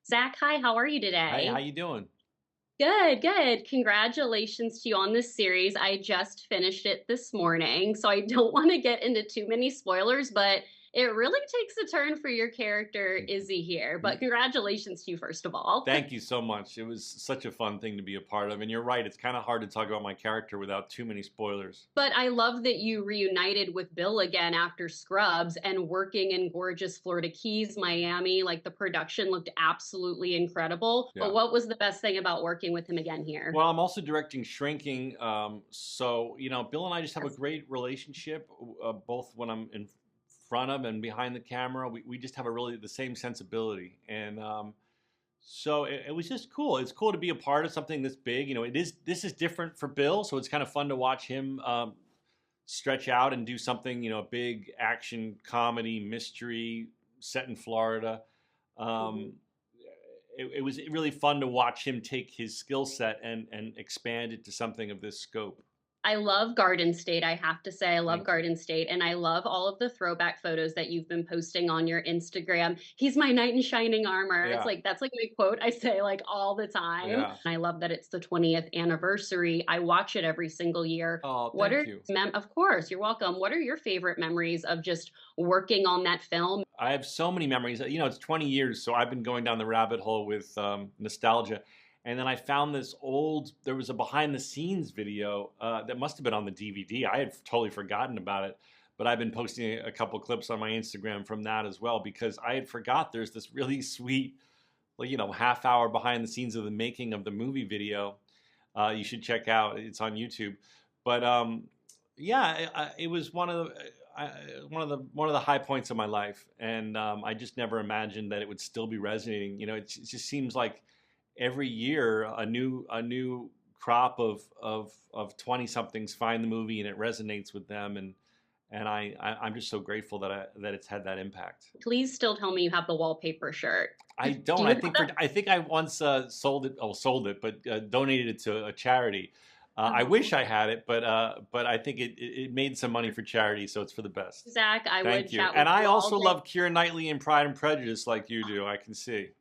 Zach, hi, how are you Hey, today? how you doing? Good, good. Congratulations to you on this series. I just finished it this morning, so I don't want to get into too many spoilers, but it really takes a turn for your character, Izzy, here. But congratulations to you, first of all. Thank you so much. It was such a fun thing to be a part of. And you're right, it's kind of hard to talk about my character without too many spoilers. But I love that you reunited with Bill again after Scrubs and working in gorgeous Florida Keys, Miami. Like the production looked absolutely incredible. Yeah. But what was the best thing about working with him again here? Well, I'm also directing Shrinking. Bill and I just have a great relationship, both when I'm in front of and behind the camera. We just have a really the same sensibility. And it was just cool. It's cool to be a part of something this big. This is different for Bill, so it's kind of fun to watch him stretch out and do something, a big action comedy mystery set in Florida. Um, it was really fun to watch him take his skill set and expand it to something of this scope. I love Garden State. I have to say, I love Thank you. Garden State. And I love all of the throwback photos that you've been posting on your Instagram. He's my knight in shining armor. Yeah. That's like my quote I say like all the time. Yeah. And I love that it's the 20th anniversary. I watch it every single year. Oh, What thank are you. Of course, you're welcome. What are your favorite memories of just working on that film? I have so many memories. It's 20 years, so I've been going down the rabbit hole with nostalgia. And then I found there was a behind the scenes video that must have been on the DVD. I had totally forgotten about it, but I've been posting a couple clips on my Instagram from that as well, because I had forgot there's this really sweet, half hour behind the scenes of the making of the movie video. You should check out. It's on YouTube. But it was one of the high points of my life, and I just never imagined that it would still be resonating. It just seems like every year a new crop of 20 somethings find the movie and it resonates with them, and I'm just so grateful that it's had that impact. Please still tell me you have the wallpaper shirt. I don't. I think I once sold it, but donated it to a charity. I wish I had it, but I think it made some money for charity, so it's for the best. Zach, I would Thank you. chat with And I you all also day. love Keira Knightley and Pride and Prejudice like you do. I can see.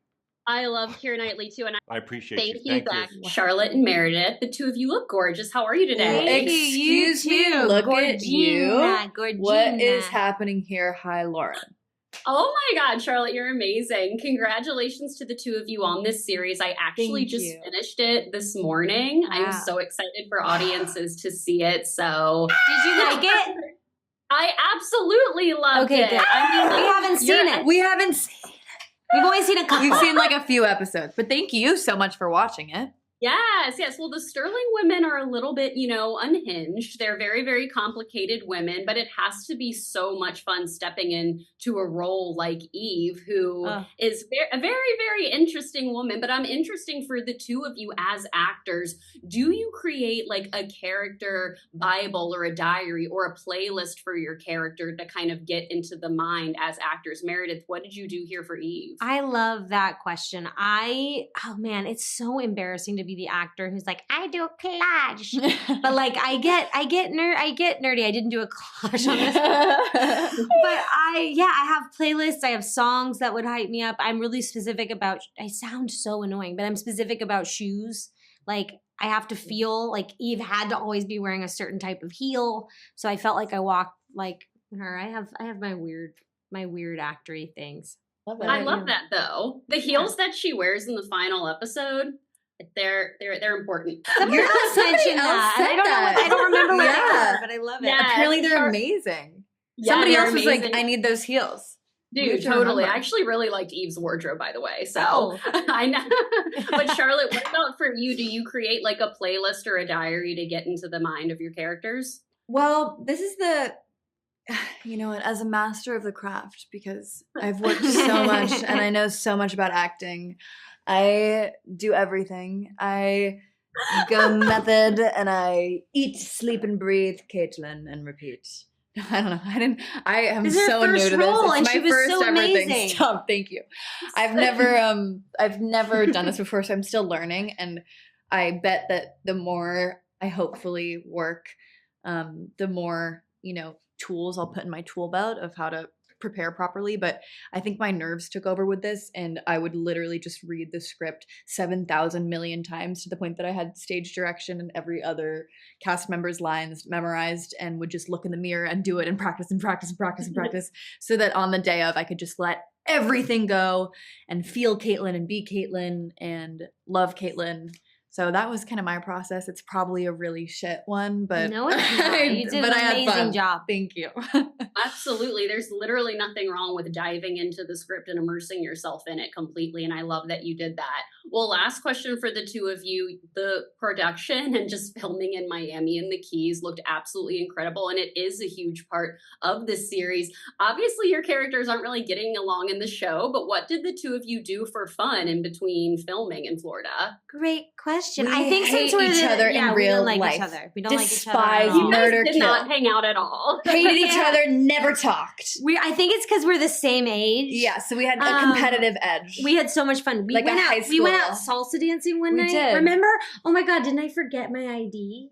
I love Keira Knightley too, and I appreciate thank you. you, Thank Zach. you. Charlotte and Meredith, the two of you look gorgeous. How are you today? Excuse me, look at you. Gorgina. What is happening here? Hi, Lauren. Oh my God, Charlotte, you're amazing. Congratulations to the two of you on this series. I actually Thank just you. finised it this morning. Wow. I'm so excited for audiences to see it. So Did you like it? I absolutely loved Okay, it. good. I mean, We haven't seen it. We haven't seen. We've only seen a couple. You've seen like a few episodes, but thank you so much for watching it. Yes. Well, the Sterling women are a little bit, unhinged. They're very, very complicated women, but it has to be so much fun stepping into a role like Eve, who is a very, very interesting woman. But I'm interesting for the two of you as actors. Do you create like a character Bible or a diary or a playlist for your character to kind of get into the mind as actors? Meredith, what did you do here for Eve? I love that question. Oh man, it's so embarrassing to be the actor who's like, I do a collage. But like I get nerdy. I didn't do a collage on this. But I have playlists. I have songs that would hype me up. I'm really specific about, I sound so annoying, but I'm specific about shoes. Like I have to feel like Eve had to always be wearing a certain type of heel. So I felt like I walked like her. I have my weird actory things. Love I love that though. The heels that she wears in the final episode, they're important. Somebody else mentioned that. And I don't remember what they were, but I love it. Yeah. Apparently they're amazing. Yeah, Somebody they're else was like, amazing. I need those heels. You have Dude, to totally. I remember. actually really liked Eve's wardrobe, by the way. So Oh. I know. But Charlotte, what about for you? Do you create like a playlist or a diary to get into the mind of your characters? Well, this is you know what, as a master of the craft, because I've worked so much and I know so much about acting, I do everything. I go method and I eat, sleep, and breathe Caitlin and repeat. I don't know. I am This is her so new first to this. role, It's and my she was first so everything. amazing. Stop. Thank you. I've never done this before, so I'm still learning. And I bet that the more I hopefully work, the more, tools I'll put in my tool belt of how to prepare properly, but I think my nerves took over with this, and I would literally just read the script 7,000 million times to the point that I had stage direction and every other cast member's lines memorized, and would just look in the mirror and do it and practice and practice and practice and practice so that on the day of I could just let everything go and feel Caitlin and be Caitlin and love Caitlin. So that was kind of my process. It's probably a really shit one, but No, it's not. You did an amazing job. Thank you. Absolutely. There's literally nothing wrong with diving into the script and immersing yourself in it completely. And I love that you did that. Well, last question for the two of you. The production and just filming in Miami and the Keys looked absolutely incredible. And it is a huge part of this series. Obviously, your characters aren't really getting along in the show, but what did the two of you do for fun in between filming in Florida? Great question. We I think hate since we're each other in we real don't like life. each other. We don't like each other. Despise At all. You guys Murder, did kill. not hang out at all. Hated each other, never talked. I think it's because we're the same age. Yeah, so we had a competitive edge. We had so much fun. We Like went a high out. We went out school. salsa dancing one We night. did. Remember? Oh my God! Didn't I forget my ID?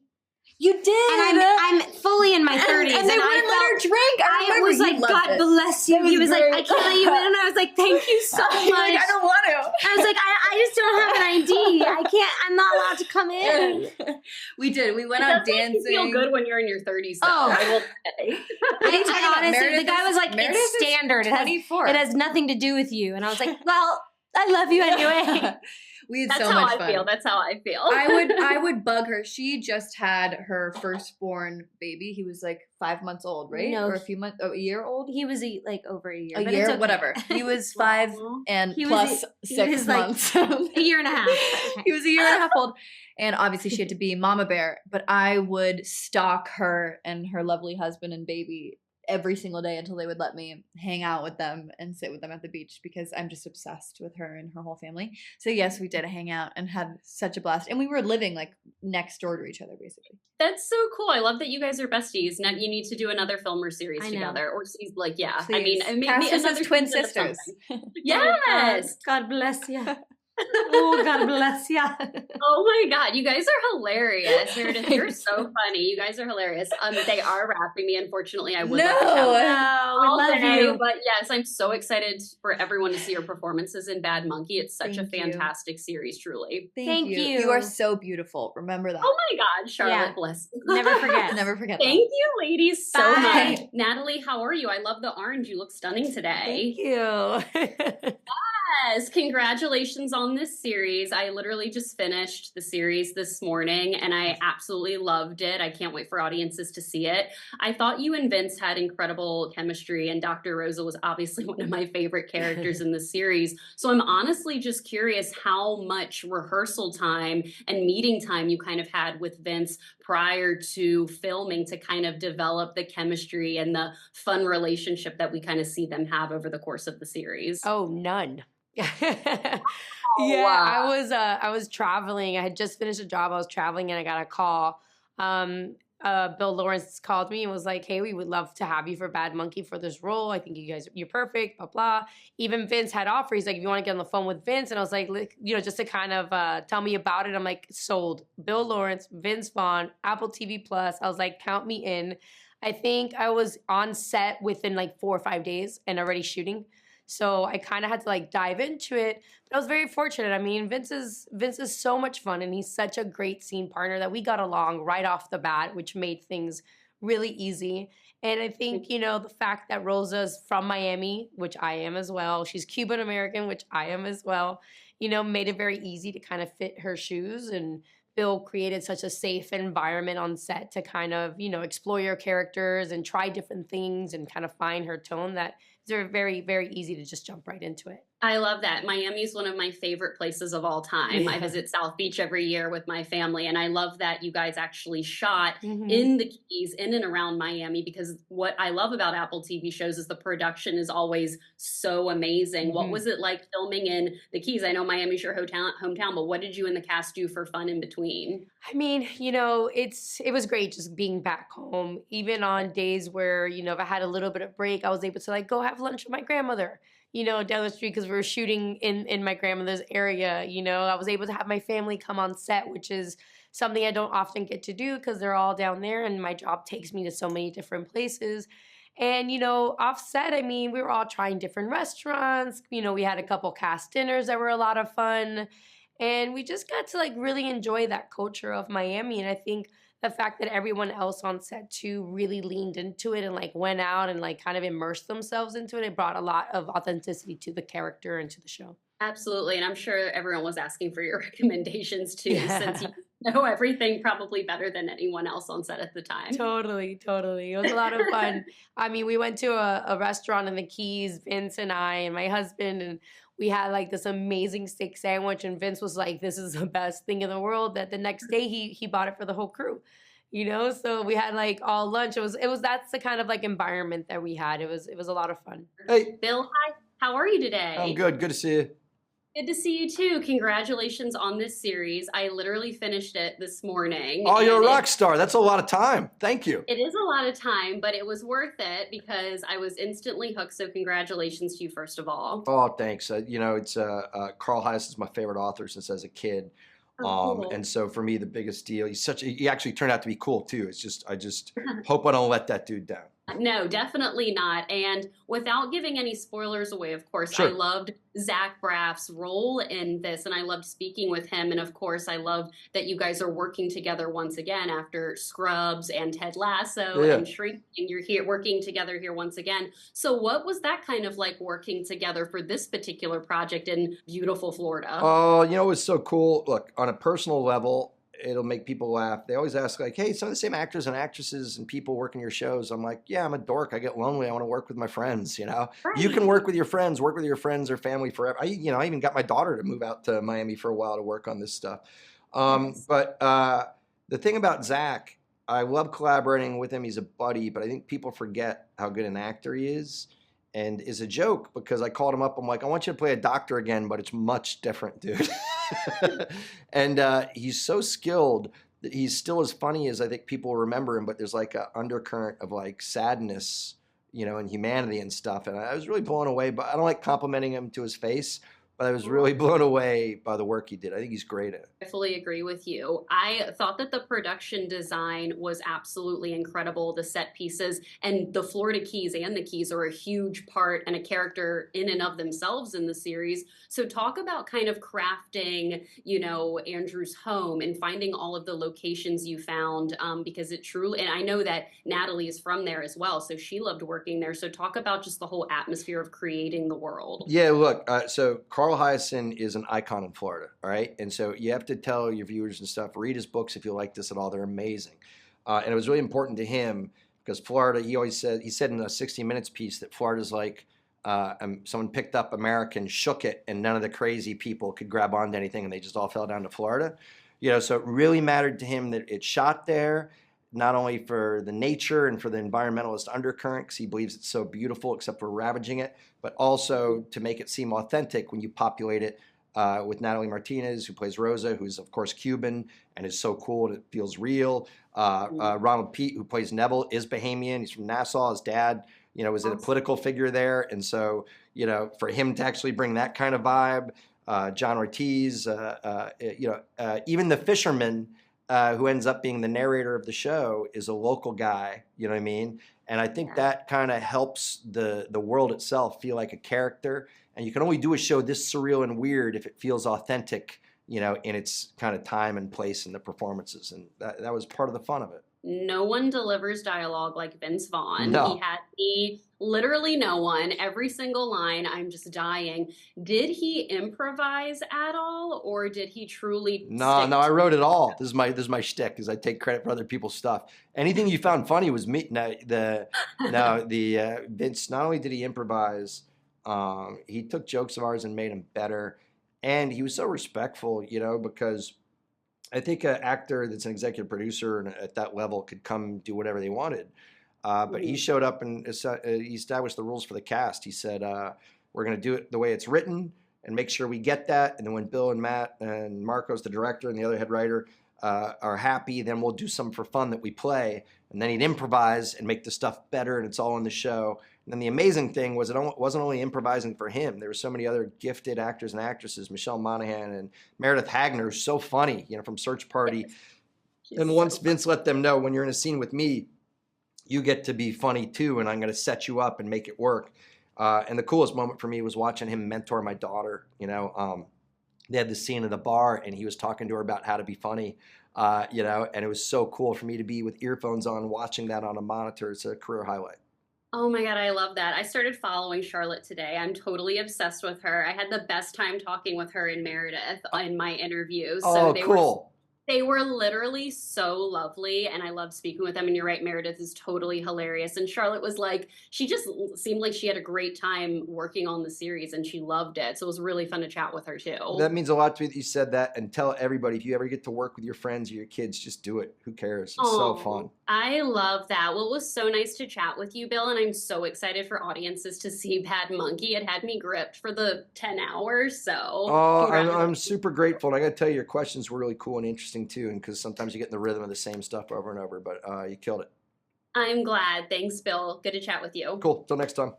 You did. And I'm fully in my 30s. And they wouldn't let her drink. I I remember was you like, loved God it. bless you. That was He was like, great. I can't let you in. And I was like, thank you so much. You're like, I don't want to. I was like, I just don't have an ID. I can't. I'm not allowed to come in. We did. We went It out does make you dancing. feel good when you're in your 30s, though, Oh. I will say. I honestly, the guy was like, Meredith it's is standard. 24. It has nothing to do with you. And I was like, well, I love you anyway. We had That's so how much I fun. feel. That's how I feel. I would bug her. She just had her firstborn baby. He was like 5 months old, right? No. Or a few months, a year old. He was like over a year. A but year, it's okay. whatever. He was 5 and He was plus he 6 was, like, months. A year and a half. He was a year and a half old. And obviously she had to be mama bear. But I would stalk her and her lovely husband and baby every single day until they would let me hang out with them and sit with them at the beach, because I'm just obsessed with her and her whole family. So yes, we did hang out and had such a blast. And we were living like next door to each other, basically. That's so cool. I love that you guys are besties. Now you need to do another film or series I know. together, or like, yeah. I Please. mean, maybe Cast us as another twin season of sisters. something. Yes. God bless you. Oh, God bless you. Oh my God, you guys are hilarious. Meredith, you're so funny. You guys are hilarious. They are wrapping me. Unfortunately, I would like to have No. We all love day, you. but yes, I'm so excited for everyone to see your performances in Bad Monkey. It's such Thank a you. fantastic series, truly. Thank you. You are so beautiful. Remember that. Oh my God, Charlotte, Yeah. bless you. Never forget. Never forget Thank you, ladies, so Bye. much. Natalie, how are you? I love the orange. You look stunning today. Thank you. Yes, congratulations on this series. I literally just finished the series this morning and I absolutely loved it. I can't wait for audiences to see it. I thought you and Vince had incredible chemistry, and Dr. Rosa was obviously one of my favorite characters in the series. So I'm honestly just curious how much rehearsal time and meeting time you kind of had with Vince prior to filming to kind of develop the chemistry and the fun relationship that we kind of see them have over the course of the series. Oh, none. Yeah, wow. I was traveling. I had just finished a job. I was traveling and I got a call. Bill Lawrence called me and was like, "Hey, we would love to have you for Bad Monkey for this role. I think you're perfect, blah, blah." Even Vince had offers. He's like, "If you want to get on the phone with Vince." And I was like, just to kind of tell me about it. I'm like, sold. Bill Lawrence, Vince Vaughn, Apple TV Plus. I was like, count me in. I think I was on set within like 4 or 5 days and already shooting. So I kind of had to like dive into it, but I was very fortunate. I mean, Vince is so much fun, and he's such a great scene partner that we got along right off the bat, which made things really easy. And I think, the fact that Rosa's from Miami, which I am as well, she's Cuban American, which I am as well, made it very easy to kind of fit her shoes. And Bill created such a safe environment on set to kind of, explore your characters and try different things and kind of find her tone that they're very, very easy to just jump right into it. I love that. Miami is one of my favorite places of all time. Yeah. I visit South Beach every year with my family, and I love that you guys actually shot Mhm. in the Keys, in and around Miami, because what I love about Apple TV shows is the production is always so amazing. What Mhm. was it like filming in the Keys? I know Miami's your hometown, but what did you and the cast do for fun in between? I mean, it was great just being back home. Even on days where, if I had a little bit of break, I was able to like go have lunch with my grandmother, down the street, because we were shooting in my grandmother's area. I was able to have my family come on set, which is something I don't often get to do because they're all down there and my job takes me to so many different places. And, you know, offset, I mean, we were all trying different restaurants. You know, we had a couple cast dinners that were a lot of fun. And we just got to like really enjoy that culture of Miami. And I think the fact that everyone else on set too really leaned into it and like went out and like kind of immersed themselves into it, it brought a lot of authenticity to the character and to the show. Absolutely. And I'm sure everyone was asking for your recommendations too, Yeah. since you know everything probably better than anyone else on set at the time. Totally. It was a lot of fun. I mean, we went to a restaurant in the Keys, Vince and I and my husband, and we had like this amazing steak sandwich. And Vince was like, this is the best thing in the world. That the next day he bought it for the whole crew. You know, so we had like all lunch. It was that's the kind of like environment that we had. It was a lot of fun. Hey, Bill, hi. How are you today? I'm good. Good to see you. Good to see you too. Congratulations on this series. I literally finished it this morning. Oh, you're a and rock star. That's a lot of time. Thank you. It is a lot of time, but it was worth it because I was instantly hooked. So congratulations to you, first of all. Oh, thanks. You know, it's Carl Heiss is my favorite author since I was a kid. Oh, cool. And so for me, the biggest deal, he actually turned out to be cool too. I just hope I don't let that dude down. No, definitely not. And without giving any spoilers away, of course, Sure. I loved Zach Braff's role in this, and I loved speaking with him. And of course, I love that you guys are working together once again after Scrubs and Ted Lasso Yeah. and Shrinking. You're here working together here once again. So what was that kind of like working together for this particular project in beautiful Florida? Oh, you know, it was so cool. Look, on a personal level, it'll make people laugh. They always ask like, hey, some of the same actors and actresses and people working your shows. I'm like, yeah, I'm a dork. I get lonely. I want to work with my friends, you know. You can work with your friends or family forever. I even got my daughter to move out to Miami for a while to work on this stuff. But the thing about Zach, I love collaborating with him. He's a buddy, but I think people forget how good an actor he is. And is a joke because I called him up. I'm like, I want you to play a doctor again, but it's much different, dude. And he's so skilled that he's still as funny as I think people remember him, but there's like an undercurrent of like sadness, you know, and humanity and stuff. And I was really blown away, but I don't like complimenting him to his face, but I was really blown away by the work he did. I think he's great at it. I fully agree with you. I thought that the production design was absolutely incredible. The set pieces and the Florida Keys and the Keys are a huge part and a character in and of themselves in the series. So talk about kind of crafting, you know, Andrew's home and finding all of the locations you found because it truly, and I know that Natalie is from there as well, so she loved working there. So talk about just the whole atmosphere of creating the world. Yeah, look, so Carl Hyacin is an icon in Florida, all right? And so you have to tell your viewers and stuff, read his books if you like this at all. They're amazing. And it was really important to him because Florida, he said in a 60 Minutes piece that Florida's like, someone picked up American, shook it, and none of the crazy people could grab onto anything, and they just all fell down to Florida. You know, so it really mattered to him that it shot there, not only for the nature and for the environmentalist undercurrent, because he believes it's so beautiful, except for ravaging it, but also to make it seem authentic when you populate it with Natalie Martinez, who plays Rosa, who's of course Cuban and is so cool and it feels real. Ronald Pete, who plays Neville, is Bahamian. He's from Nassau. His dad, you know, was a political figure there, and so you know, for him to actually bring that kind of vibe, John Ortiz, even the fisherman. Who ends up being the narrator of the show is a local guy, you know what I mean? And I think that kind of helps the world itself feel like a character. And you can only do a show this surreal and weird if it feels authentic, you know, in its kind of time and place in the performances. And that was part of the fun of it. No one delivers dialogue like Vince Vaughn. No. He had literally no one. Every single line, I'm just dying. Did he improvise at all, or did he truly? No, I wrote it all. This is my shtick, because I take credit for other people's stuff. Anything you found funny was me. Vince. Not only did he improvise, he took jokes of ours and made them better, and he was so respectful, you know, because I think an actor that's an executive producer and at that level could come do whatever they wanted. But he showed up and he established the rules for the cast. He said, we're going to do it the way it's written and make sure we get that. And then when Bill and Matt and Marcos, the director, and the other head writer are happy, then we'll do something for fun that we play. And then he'd improvise and make the stuff better, and it's all in the show. And then the amazing thing was it wasn't only improvising for him. There were so many other gifted actors and actresses, Michelle Monaghan and Meredith Hagner, so funny, you know, from Search Party. And once Vince let them know, when you're in a scene with me, you get to be funny too, and I'm going to set you up and make it work. And the coolest moment for me was watching him mentor my daughter. They had this scene at the bar, and he was talking to her about how to be funny. And it was so cool for me to be with earphones on, watching that on a monitor. It's a career highlight. Oh my God, I love that. I started following Charlotte today. I'm totally obsessed with her. I had the best time talking with her and Meredith in my interviews. Oh, cool. They were literally so lovely, and I love speaking with them. And you're right, Meredith is totally hilarious. And Charlotte was like, she just seemed like she had a great time working on the series, and she loved it. So it was really fun to chat with her too. That means a lot to me that you said that. And tell everybody, if you ever get to work with your friends or your kids, just do it. Who cares? It's so fun. I love that. Well, it was so nice to chat with you, Bill, and I'm so excited for audiences to see Bad Monkey. It had me gripped for the 10 hours. So I'm super grateful. And I got to tell you, your questions were really cool and interesting too, and because sometimes you get in the rhythm of the same stuff over and over, but you killed it. I'm glad. Thanks, Bill. Good to chat with you. Cool. Till next time.